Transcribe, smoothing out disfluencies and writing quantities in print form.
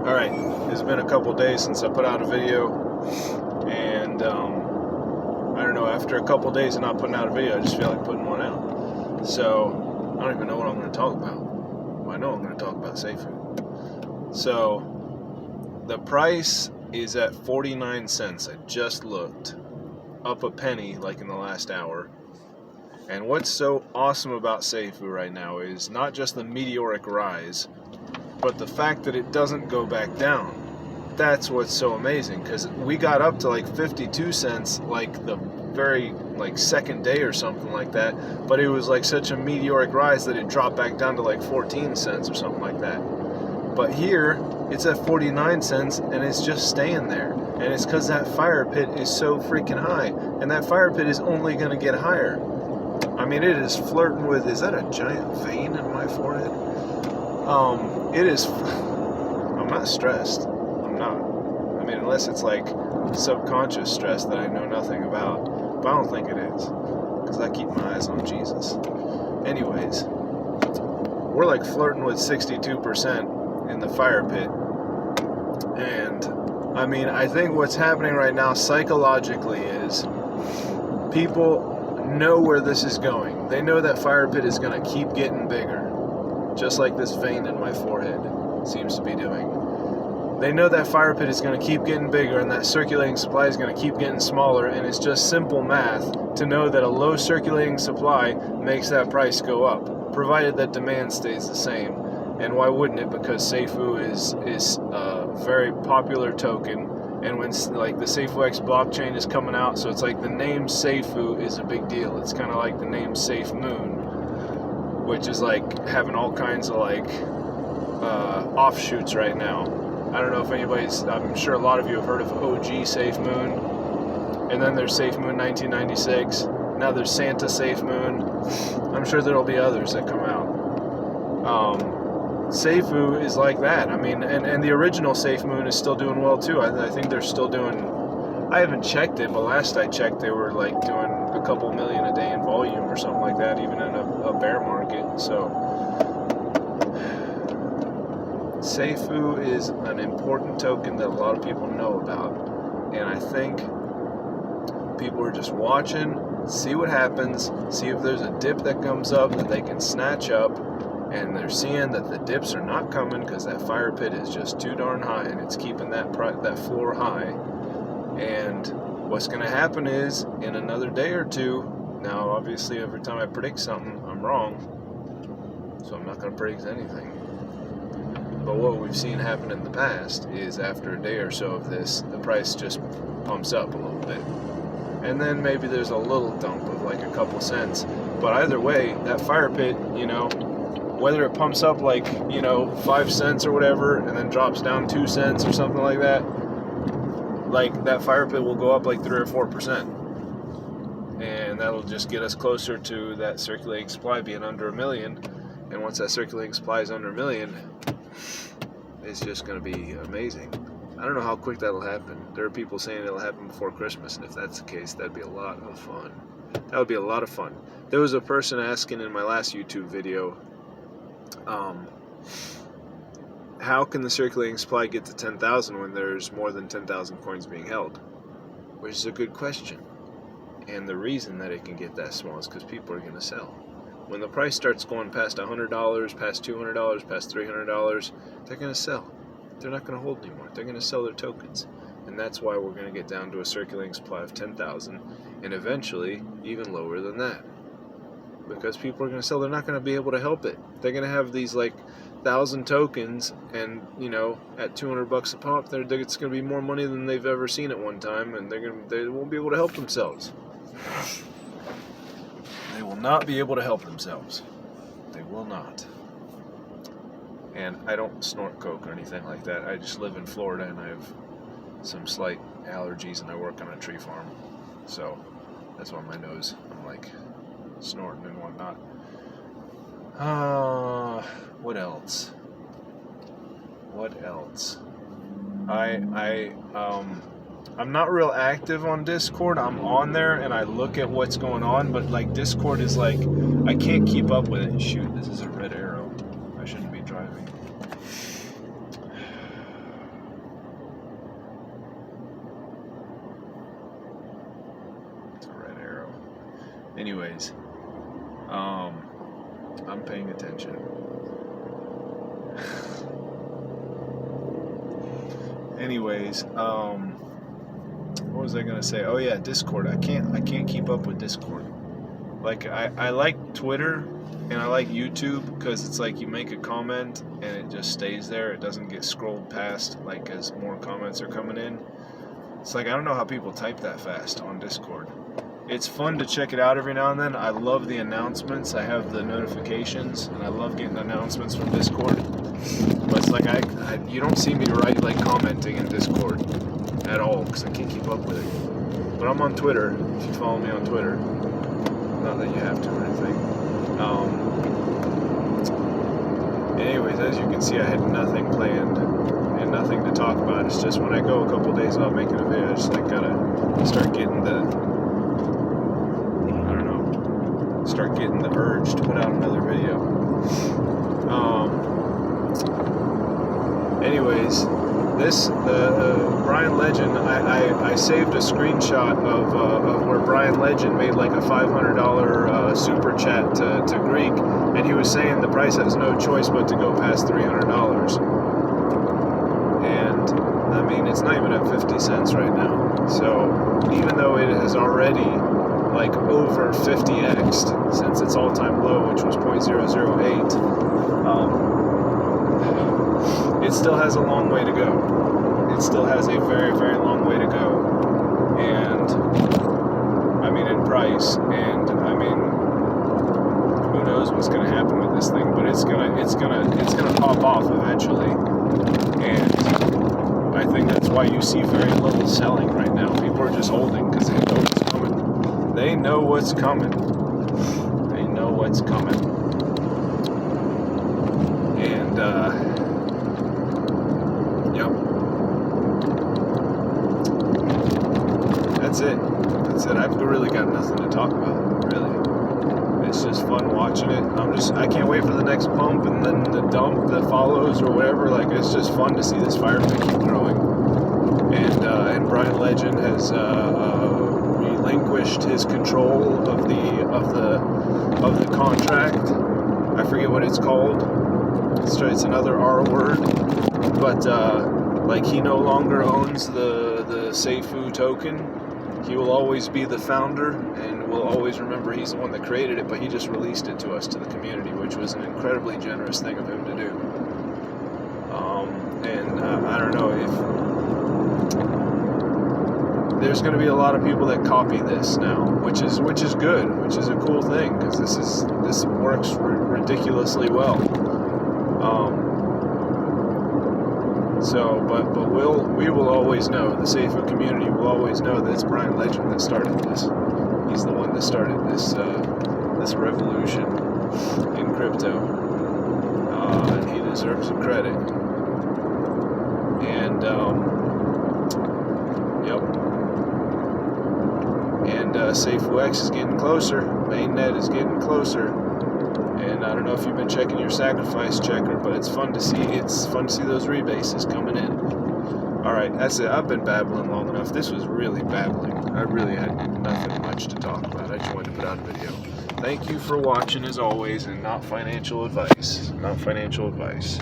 Alright, it's been a couple days since I put out a video, and I don't know, after a couple days of not putting out a video, I just feel like putting one out. So, I don't even know what I'm going to talk about. Well, I know I'm going to talk about Seifu. So, the price is at 49 cents. I just looked. Up a penny, like in the last hour. And what's so awesome about Seifu right now is not just the meteoric rise, but the fact that it doesn't go back down. That's what's so amazing, because we got up to like 52 cents like the very second day or something like that, but it was like such a meteoric rise that it dropped back down to like 14 cents or something like that. But here it's at 49 cents and it's just staying there, and it's because that fire pit is so freaking high, and that fire pit is only going to get higher. I mean, it is flirting with, is that a giant vein in my forehead? It is, I'm not stressed. I'm not. I mean, unless it's like subconscious stress that I know nothing about. But I don't think it is, because I keep my eyes on Jesus. Anyways, we're like flirting with 62% in the fire pit. And, I mean, I think what's happening right now psychologically is people know where this is going. They know that fire pit is going to keep getting bigger. Just like this vein in my forehead seems to be doing. They know that fire pit is going to keep getting bigger, and that circulating supply is going to keep getting smaller, and it's just simple math to know that a low circulating supply makes that price go up, provided that demand stays the same. And why wouldn't it? Because Seifu is a very popular token, and when like the Safuu X blockchain is coming out, so it's like the name Seifu is a big deal. It's kind of like the name Safe Moon, which is like having all kinds of like offshoots right now. I don't know if anybody's, I'm sure a lot of you have heard of OG Safe Moon, and then there's Safe Moon 1996, now there's Santa Safe Moon. I'm sure there'll be others that come out. Seifu is like that. I mean, and the original Safe Moon is still doing well too. I think they're still doing, I haven't checked it, but last I checked they were like doing a couple million a day in volume or something like that, even in a bear market. So Seifu is an important token that a lot of people know about, and I think people are just watching, see what happens, see if there's a dip that comes up that they can snatch up, and they're seeing that the dips are not coming because that fire pit is just too darn high, and it's keeping that floor high. And what's going to happen is, in another day or two, now obviously every time I predict something, I'm wrong, so I'm not going to predict anything. But what we've seen happen in the past is after a day or so of this, the price just pumps up a little bit. And then maybe there's a little dump of like a couple cents. But either way, that fire pit, you know, whether it pumps up like, 5 cents or whatever, and then drops down 2 cents or something like that, like that fire pit will go up like 3 or 4%. And that'll just get us closer to that circulating supply being under 1 million. And once that circulating supply is under 1 million, it's just going to be amazing. I don't know how quick that'll happen. There are people saying it'll happen before Christmas, and if that's the case, that'd be a lot of fun. That would be a lot of fun. There was a person asking in my last YouTube video, how can the circulating supply get to 10,000 when there's more than 10,000 coins being held? Which is a good question. And the reason that it can get that small is because people are going to sell. When the price starts going past $100, past $200, past $300, they're going to sell. They're not going to hold anymore. They're going to sell their tokens. And that's why we're going to get down to a circulating supply of 10,000, and eventually even lower than that. Because people are going to sell, they're not going to be able to help it. They're going to have these like 1,000 tokens, and at $200 a pop, it's going to be more money than they've ever seen at one time, and they won't be able to help themselves. They will not be able to help themselves. They will not. And I don't snort coke or anything like that. I just live in Florida, and I have some slight allergies, and I work on a tree farm. So that's why my nose, I'm like snorting and whatnot. What else? I'm not real active on Discord. I'm on there and I look at what's going on, but like Discord is like, I can't keep up with it. Shoot, this is a red arrow. I shouldn't be driving. Anyways, I'm paying attention. Anyways, what was I gonna say? Oh yeah, Discord. I can't keep up with Discord. Like I like Twitter and I like YouTube because it's like you make a comment and it just stays there. It doesn't get scrolled past like as more comments are coming in. It's like I don't know how people type that fast on Discord. It's fun to check it out every now and then. I love the announcements. I have the notifications and I love getting announcements from Discord. But it's like you don't see me like commenting in Discord at all because I can't keep up with it. But I'm on Twitter. If you follow me on Twitter, not that you have to or anything. Anyways, as you can see, I had nothing planned and nothing to talk about. It's just when I go a couple days without making a video, I just like gotta start getting the urge to put out another video. Anyways, the Brian Legend, I saved a screenshot of where Brian Legend made like a $500 super chat to Greek, and he was saying the price has no choice but to go past $300. And I mean, it's not even at 50 cents right now. So even though it has already like over 50x'd since its all-time low, which was 0.008, it still has a long way to go. It still has a very, very long way to go. And I mean, in price, and I mean, who knows what's going to happen with this thing? But it's gonna pop off eventually. And I think that's why you see very little selling right now. People are just holding because they know what's coming. They know what's coming. They know what's coming. And yep. That's it. That's it. I've really got nothing to talk about, really. It's just fun watching it. I can't wait for the next pump and then the dump that follows or whatever. Like, it's just fun to see this fire pit keep growing. And Brian Legend has relinquished his control of the contract. I forget what it's called. It's another R word, but like he no longer owns the Seifu token. He will always be the founder, and we'll always remember he's the one that created it. But he just released it to us, to the community, which was an incredibly generous thing of him to do. I don't know if there's going to be a lot of people that copy this now, which is good, which is a cool thing, because this works ridiculously well. We will always know, the Seifu community will always know that it's Brian Legend that started this. He's the one that started this revolution in crypto, and he deserves the credit. And yep. And Safuu X is getting closer. Mainnet is getting closer. And I don't know if you've been checking your sacrifice checker, but it's fun to see. It's fun to see those rebases coming in. All right, that's it. I've been babbling long enough. This was really babbling. I really had nothing much to talk about. I just wanted to put out a video. Thank you for watching, as always, and not financial advice. Not financial advice.